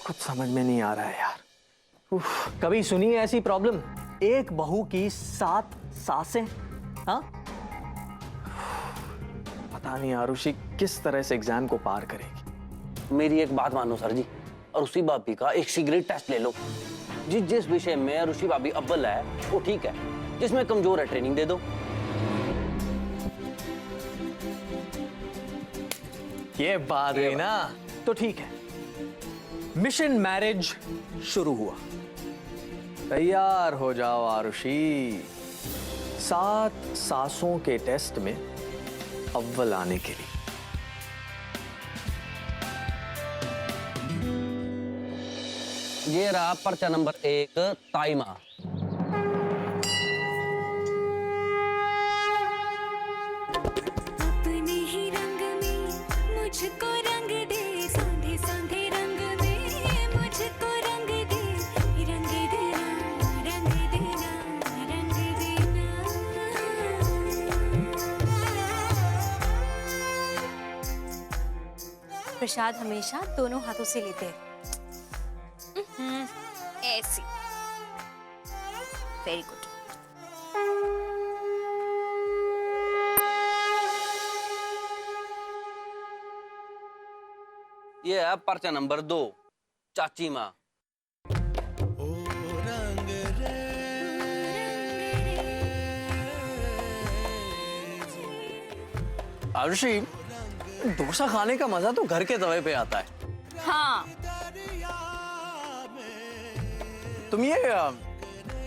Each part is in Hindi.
कुछ समझ में नहीं आ रहा है यार। कभी सुनी है ऐसी प्रॉब्लम? एक बहू की 7 सासें। हाँ, पता नहीं आरुषि किस तरह से एग्जाम को पार करेगी। मेरी एक बात मानो सर जी, अरुषि भाभी का एक सिगरेट टेस्ट ले लो। जिस विषय में अरुषि भाभी अव्वल है वो ठीक है, जिसमें कमजोर है ट्रेनिंग दे दो। ये बात हुई ना, तो ठीक है। मिशन मैरिज शुरू हुआ। तैयार हो जाओ आरुषि, 7 सासों के टेस्ट में अव्वल आने के लिए। ये रहा पर्चा नंबर 1, ताइमा। अपने ही रंग में मुझको रंग दे, सांधे सांधे रंग में मुझको रंग दे, रंग देना, रंग देना, रंग देना। प्रसाद हमेशा दोनों हाथों से लेते हैं। ऐसी। Very good. ये है पर्चा नंबर 2, चाची माँ। आरुषि, डोसा खाने का मजा तो घर के तवे पे आता है। हाँ, तुम ये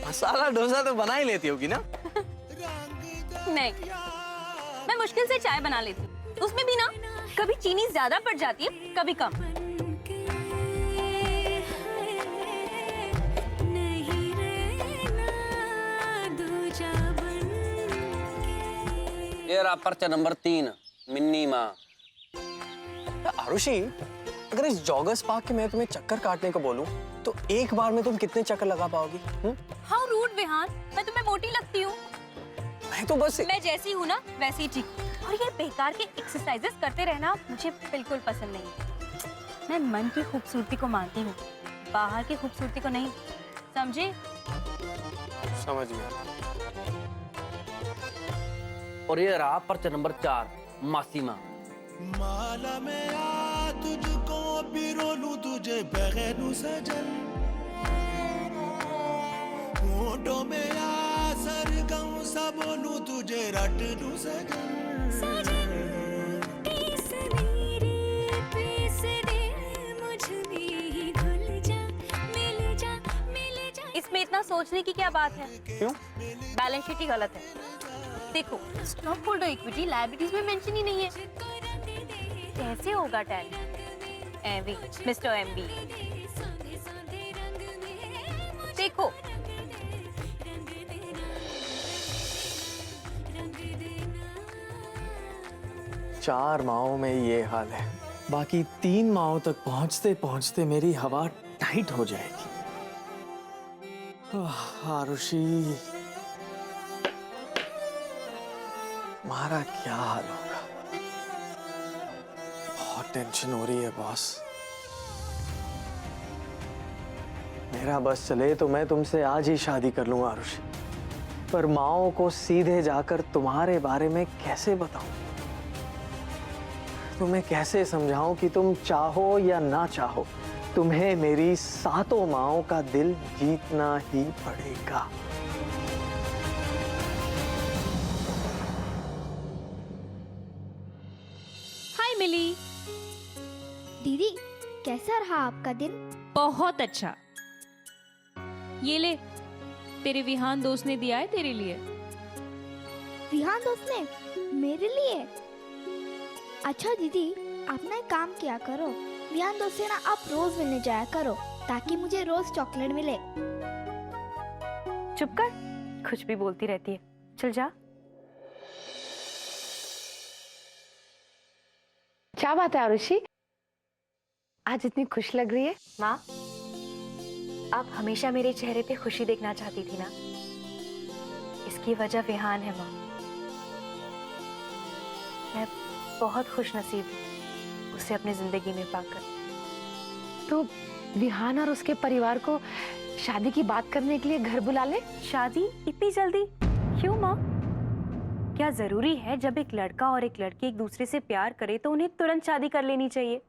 मसाला डोसा तो बना ही लेती होगी ना? नहीं, मैं मुश्किल से चाय बना लेती हूँ। उसमें भी ना कभी चीनी ज्यादा पड़ जाती है, कभी कम। ये रहा पर्चा नंबर 3, मिन्नी माँ। आरुषि, अगर इस जॉगर्स पार्क के मैं तुम्हें चक्कर काटने को बोलूं तो एक बार में तुम कितने चक्कर लगा पाओगी? हाउ रूड विहान, मैं तुम्हें मोटी लगती हूँ। मैं तो बस मैं जैसी हूँ ना वैसी ठीक। और ये बेकार के एक्सरसाइजेस करते रहना मुझे बिल्कुल पसंद नहीं। मैं मन की खूबसूरती को मानती हूँ, बाहर की खूबसूरती को नहीं। समझे? समझ गया। और ये रहा पर्चा नंबर 4, मासी माँ। माला में आ तुझको पिरोलूं तुझे बगैरू सजन, होठों में आ सरगम सा बोलूं तुझे रट लूं सजन। इसमें इतना सोचने की क्या बात है? क्यों? बैलेंस शीट ही गलत है। देखो, स्टॉक होल्डर इक्विटी लायबिलिटीज में मेंशन ही नहीं है। कैसे होगा टैली? एवी, मिस्टर एमबी। देखो, चार माहों में ये हाल है, बाकी 3 माहों तक पहुंचते पहुंचते मेरी हवा टाइट हो जाएगी। आरुषि, हमारा क्या हाल होगा? बहुत टेंशन हो रही है बॉस। मेरा बस चले तो मैं तुमसे आज ही शादी कर लूंगा आरुषि, पर माओ को सीधे जाकर तुम्हारे बारे में कैसे बताऊं? तुम्हें कैसे समझाऊं कि तुम चाहो या ना चाहो, तुम्हें मेरी 7 माओं का दिल जीतना ही पड़ेगा। हाय मिली। दीदी, कैसा रहा आपका दिन? बहुत अच्छा। ये ले, तेरे विहान दोस्त ने दिया है तेरे लिए। विहान दोस्त ने मेरे लिए? अच्छा दीदी, आप ना एक काम किया करो, विहान दोस्त से ना आप रोज मिलने जाया करो ताकि मुझे रोज चॉकलेट मिले। चुप कर, कुछ भी बोलती रहती है। चल जा। क्या बात है आरुषि, आज इतनी खुश लग रही है? माँ, आप हमेशा मेरे चेहरे पे खुशी देखना चाहती थी ना, इसकी वजह विहान है माँ। मैं बहुत खुश नसीब हूँ उसे अपनी जिंदगी में पाकर। तो विहान और उसके परिवार को शादी की बात करने के लिए घर बुला ले? शादी इतनी जल्दी क्यों माँ? क्या जरूरी है जब एक लड़का और एक लड़की एक दूसरे से प्यार करे तो उन्हें तुरंत शादी कर लेनी चाहिए?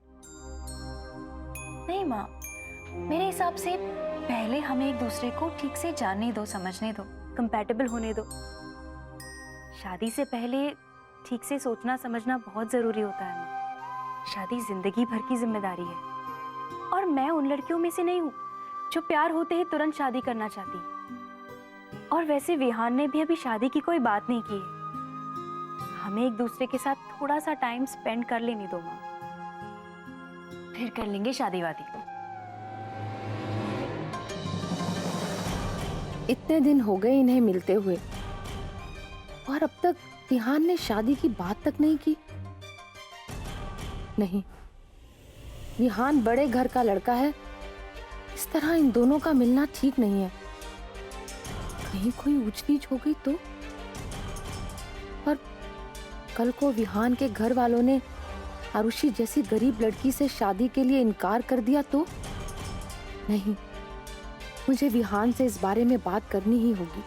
नहीं माँ, मेरे हिसाब से पहले हमें एक दूसरे को ठीक से जानने दो, समझने दो, कंपैटिबल होने दो। शादी से पहले ठीक से सोचना समझना बहुत जरूरी होता है माँ। शादी जिंदगी भर की जिम्मेदारी है और मैं उन लड़कियों में से नहीं हूँ जो प्यार होते ही तुरंत शादी करना चाहती है। और वैसे विहान ने भी अभी शादी की कोई बात नहीं की है। हमें एक दूसरे के साथ थोड़ा सा टाइम स्पेंड कर लेने दो माँ, फिर कर लेंगे शादी वादी। इतने दिन हो गए इन्हें मिलते हुए और अब तक विहान ने शादी की बात तक नहीं की। नहीं, विहान बड़े घर का लड़का है, इस तरह इन दोनों का मिलना ठीक नहीं है। कहीं कोई ऊंच नीच हो गई तो? और कल को विहान के घर वालों ने आरुषि जैसी गरीब लड़की से शादी के लिए इनकार कर दिया तो? नहीं, मुझे विहान से इस बारे में बात करनी ही होगी।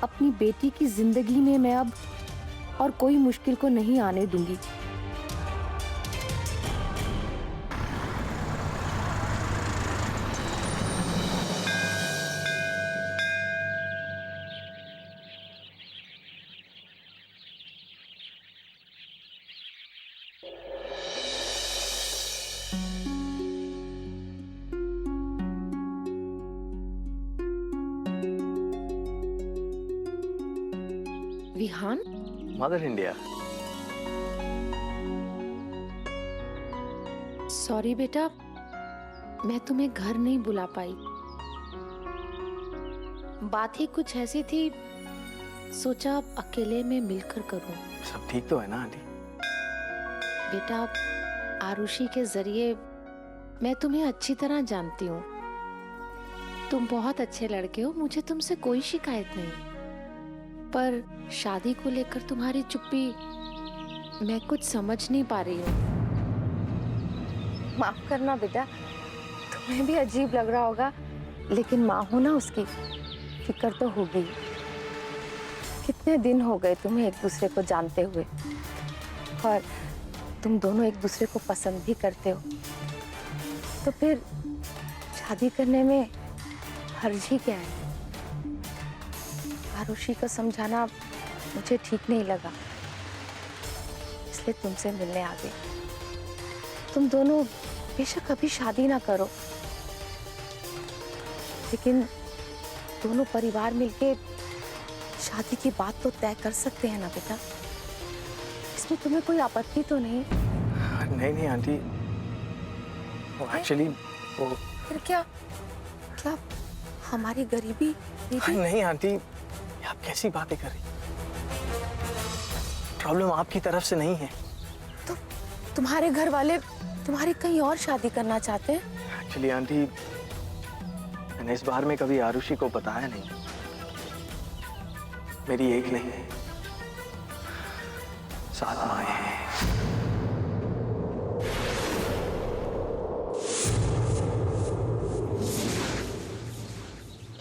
अपनी बेटी की जिंदगी में मैं अब और कोई मुश्किल को नहीं आने दूंगी। Vihaan, mother India. सॉरी बेटा, मैं तुम्हें घर नहीं बुला पाई। बात ही कुछ ऐसी थी, सोचा अकेले में मिलकर करूं। सब ठीक तो है ना आंटी? बेटा, आरुषि के जरिए मैं तुम्हें अच्छी तरह जानती हूँ। तुम बहुत अच्छे लड़के हो, मुझे तुमसे कोई शिकायत नहीं। पर शादी को लेकर तुम्हारी चुप्पी मैं कुछ समझ नहीं पा रही हूँ। माफ करना बेटा, तुम्हें भी अजीब लग रहा होगा, लेकिन माँ हो ना, उसकी फिक्र तो होगी। कितने दिन हो गए तुम्हें एक दूसरे को जानते हुए, और तुम दोनों एक दूसरे को पसंद भी करते हो, तो फिर शादी करने में हर्ज ही क्या है? आरुषि को समझाना मुझे ठीक नहीं लगा, इसलिए तुमसे मिलने आ गई। तुम दोनों बेशक अभी शादी ना करो, लेकिन दोनों परिवार मिलके शादी की बात तो तय कर सकते हैं ना बेटा? इसमें तुम्हें कोई आपत्ति तो नहीं? नहीं नहीं आंटी, वो एक्चुअली वो फिर क्या क्या हमारी गरीबी नहीं आंटी, आप कैसी बातें कर रही? प्रॉब्लम आपकी तरफ से नहीं है। तो तुम्हारे घर वाले तुम्हारी कहीं और शादी करना चाहते हैं? एक्चुअली आंटी, मैंने इस बार में कभी आरुषि को बताया नहीं। मेरी एक नहीं, 7 माएं हैं।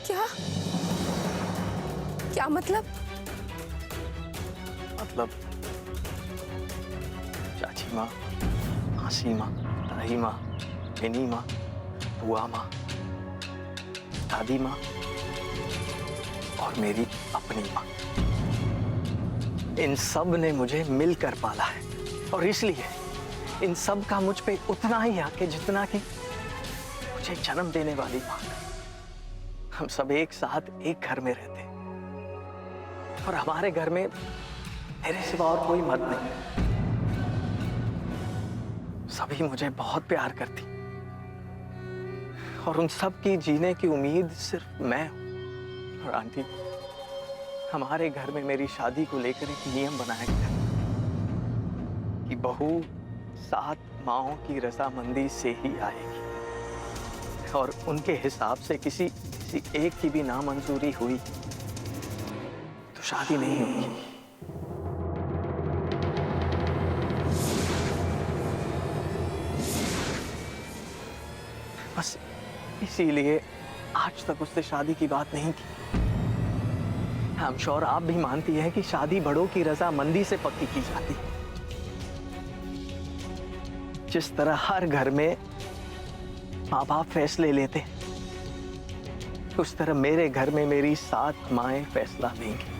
क्या क्या मतलब? चाची माँ, मासी माँ, ताई माँ, मिनी माँ, बुआ माँ, दादी माँ और मेरी अपनी माँ, इन सब ने मुझे मिलकर पाला है, और इसलिए इन सब का मुझ पे उतना ही हक है जितना कि मुझे जन्म देने वाली माँ। हम सब एक साथ एक घर में रहते हैं, और हमारे घर में मेरे सिवा और कोई मर्द नहीं। सभी मुझे बहुत प्यार करती, और उन सब की जीने की उम्मीद सिर्फ मैं हूं। और आंटी, हमारे घर में मेरी शादी को लेकर एक नियम बनाया गया कि बहू 7 माओं की रजामंदी से ही आएगी, और उनके हिसाब से किसी एक की भी नामंजूरी हुई तो शादी नहीं होगी। इसीलिए आज तक उससे शादी की बात नहीं की। आई एम श्योर आप भी मानती हैं कि शादी बड़ों की रजामंदी से पक्की की जाती है। जिस तरह हर घर में माँ बाप फैसले लेते हैं, उस तरह मेरे घर में मेरी 7 माएं फैसला लेंगी।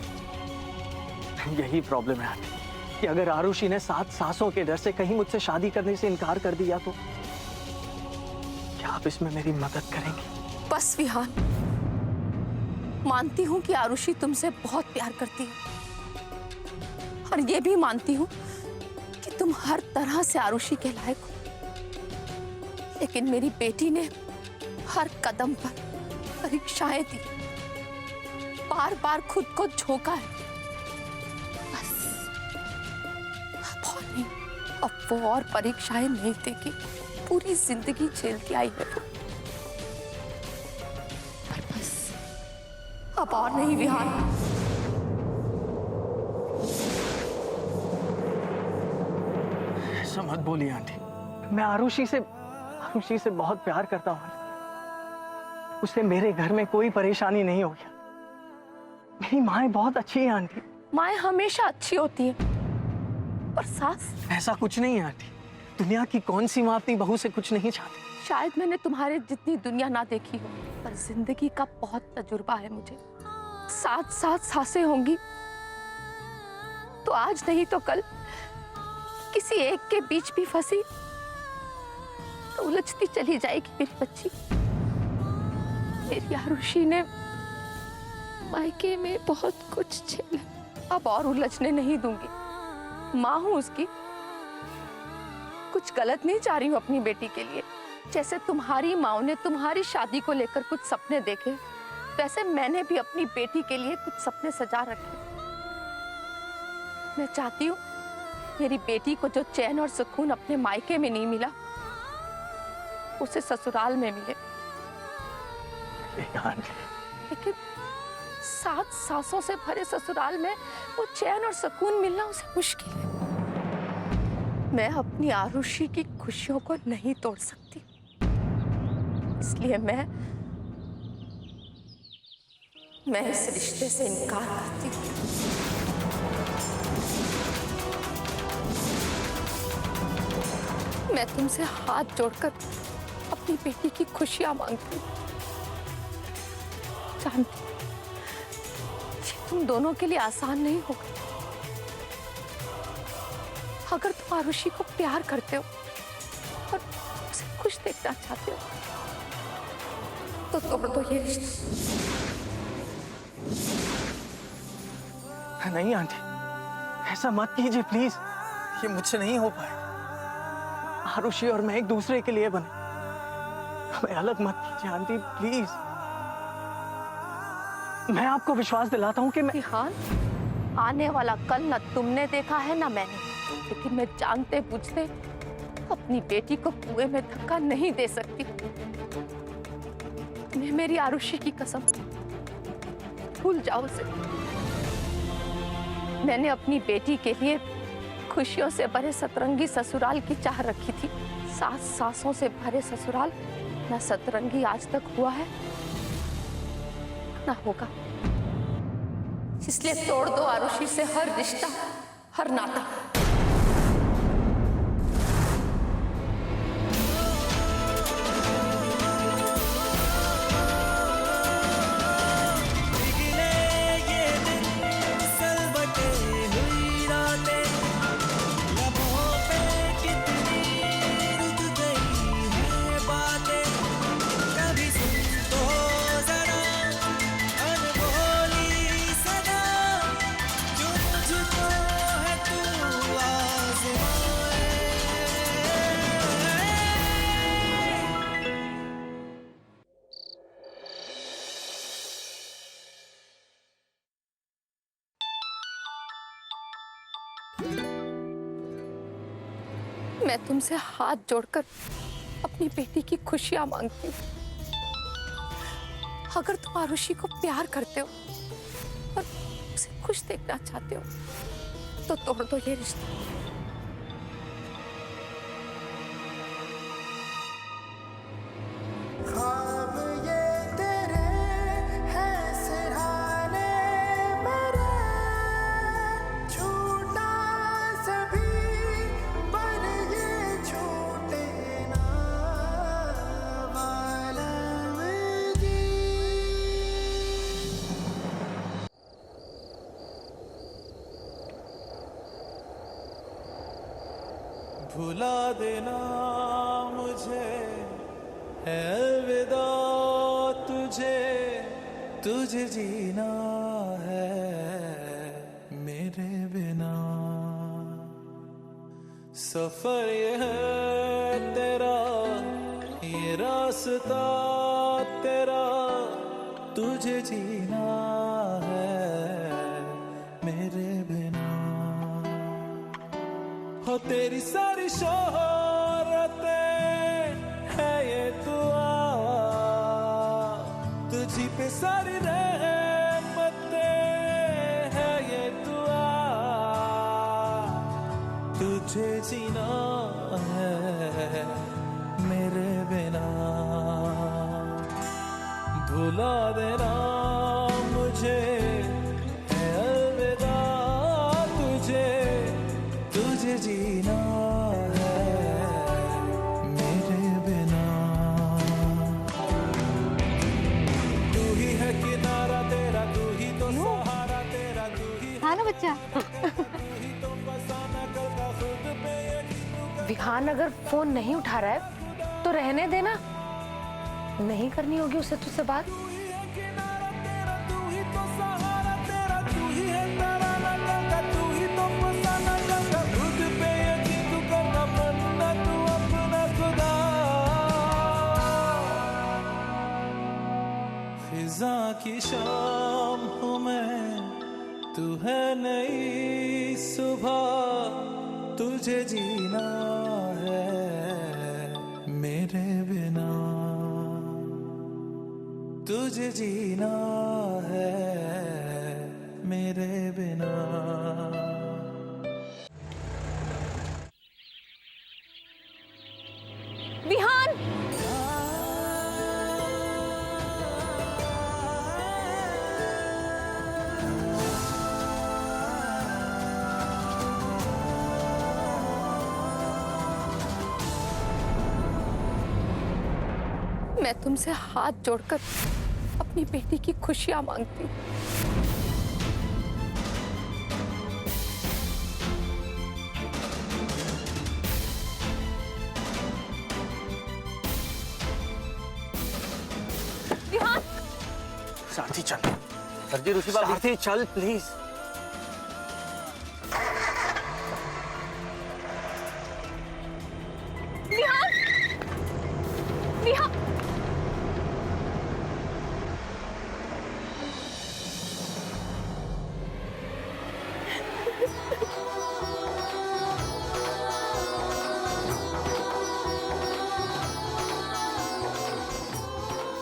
यही प्रॉब्लम है आंटी कि अगर आरुषि ने 7 सासों के डर से कहीं मुझसे शादी करने से इनकार कर दिया तो क्या आप इसमें मेरी मदद करेंगी? बस विहान, मानती हूँ कि आरुषि तुमसे बहुत प्यार करती है और ये भी मानती हूँ कि तुम हर तरह से आरुषि के लायक हो, लेकिन मेरी बेटी ने हर कदम पर परीक्षाएं दी, बार बार खुद को झोंका है। बस अब और नहीं, अब वो और परीक्षाएं नहीं देगी, पूरी जिंदगी झेलती आई है वो। पर बस अब और नहीं विहान। ऐसा मत बोलिए आंटी, मैं आरुषि से बहुत प्यार करता हूँ। उससे मेरे घर में कोई परेशानी नहीं होगी। मेरी माएं बहुत अच्छी है आंटी। माएं हमेशा अच्छी होती हैं, और सास? ऐसा कुछ नहीं है आंटी, दुनिया की कौन सी माँ अपनी बहू से कुछ नहीं चाहती। शायद मैंने तुम्हारे जितनी दुनिया ना देखी हो, पर जिंदगी का बहुत तजुर्बा है मुझे। 7 सांसें होंगी तो आज नहीं तो कल किसी एक के बीच भी फंसी तो उलझती चली जाएगी मेरी बच्ची। मेरी आरुषि ने मायके में बहुत कुछ झेला, अब और उलझने नहीं दूंगी। माँ हूं उसकी, कुछ गलत नहीं चाह रही हूं अपनी बेटी के लिए। जैसे तुम्हारी माँ ने तुम्हारी शादी को लेकर कुछ सपने देखे, वैसे मैंने भी अपनी बेटी के लिए कुछ सपने सजा रखे। मैं चाहती हूँ मेरी बेटी को जो चैन और सुकून अपने मायके में नहीं मिला, उसे ससुराल में मिले। लेकिन 7 सासों से भरे ससुराल में वो चैन और सुकून मिलना उसे मुश्किल है। मैं अपनी आरुषि की खुशियों को नहीं तोड़ सकती, इसलिए मैं इस रिश्ते से इनकार करती हूँ। मैं तुमसे हाथ जोड़कर अपनी बेटी की खुशियां मांगती हूँ। जानती हूँ ये तुम दोनों के लिए आसान नहीं होगा। अगर तुम आरुषि को प्यार करते हो और उसे खुश देखना चाहते हो तो तोड़ दो ये रिश्ता। नहीं आंटी, ऐसा मत कीजिए प्लीज, ये मुझसे नहीं हो पाए। आरुषि और मैं एक दूसरे के लिए बने, हमें अलग मत कीजिए आंटी प्लीज। मैं आपको विश्वास दिलाता हूँ कि मैं विहान, आने वाला कल न तुमने देखा है ना मैंने, लेकिन मैं जानते बुझते अपनी बेटी को कुएं में धक्का नहीं दे सकती। तुम्हें मेरी आरुषि की कसम, भूल जाओ उसे। मैंने अपनी बेटी के लिए खुशियों से भरे सतरंगी ससुराल की चाह रखी थी। 7 सासों से भरे ससुराल न सतरंगी आज तक हुआ है ना होगा। इसलिए तोड़ दो आरुषि से हर रिश्ता, हर नाता। मैं तुमसे हाथ जोड़कर अपनी बेटी की खुशियां मांगती हूँ। अगर तुम आरुषि को प्यार करते हो और उसे खुश देखना चाहते हो तो तोड़ दो ये रिश्ता। ख्वाब भुला देना मुझे है अलविदा तुझे, तुझे जीना है मेरे बिना। सफर ये है तेरा, ये रास्ता तेरा, तुझे जीना है मेरे बिना। हो तेरी सारी शोहरतें है ये दुआ, तुझी पे सारी रहमतें है ये दुआ, तुझे जीना है मेरे बिना। भुला देना मुझे है अलविदा तुझे, तुझे जीना है मेरे बिना। तू ही है किनारा तेरा, तू ही तो सहारा तेरा, तू ही हाँ ना बच्चा। तो फसाना कल का खुद पे यकीन। विहान अगर फोन नहीं उठा रहा है तो रहने देना, नहीं करनी होगी उसे तुझसे बात। तू ही है किनारा तेरा, तू ही तो सहारा तेरा, तू ही है तराना कल का, तू ही तो फसाना कल का, खुद पे यकीन तू करना, बनना तू अपना खुदा। फिजा की शाम हूँ मैं, तू है नई सुबह, तुझे जीना है मेरे बिना, तुझे जीना है मेरे बिना। विहान, मैं तुमसे हाथ जोड़कर अपनी बेटी की खुशियां मांगती हूँ। विहान, साथी चल। सर जी ऋषि बाबू, साथी चल प्लीज। विहान, विहान।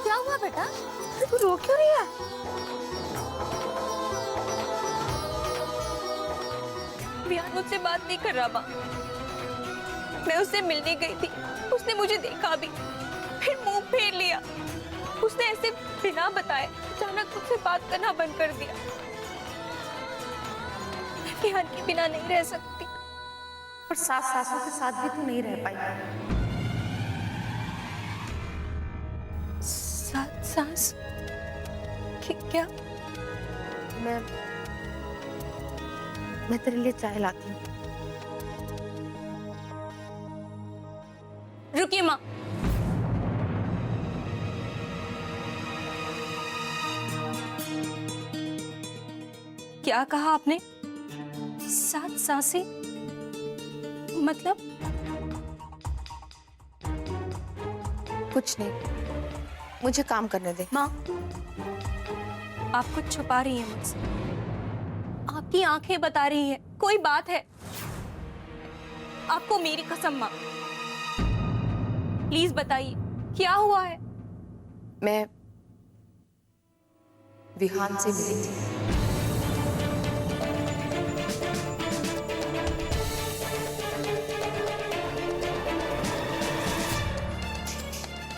क्या हुआ बेटा? तू रो क्यों रही है? विहान मुझसे बात नहीं कर रहा माँ। मैं उससे मिलने गई थी, उसने मुझे देखा भी, फिर मुंह फेर लिया। उसने ऐसे बिना बताए अचानक मुझसे बात करना बंद कर दिया। मैं विहान के बिना नहीं रह सकती। और सास सासों के साथ भी तू नहीं रह पाई। सास क्या? मैं तेरे लिए चाय लाती हूँ। रुकिए माँ। क्या कहा आपने? 7 सांसें? मतलब? कुछ नहीं, मुझे काम करने दे। माँ, आप कुछ छुपा रही हैं मुझसे। आपकी आंखें बता रही हैं कोई बात है। आपको मेरी कसम माँ, प्लीज बताइए क्या हुआ है। मैं विहान से मिली थी।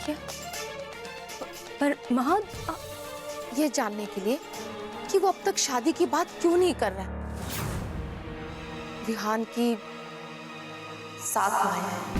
क्या? पर माँ, ये जानने के लिए कि वो अब तक शादी की बात क्यों नहीं कर रहा है। विहान की 7 माएं हैं।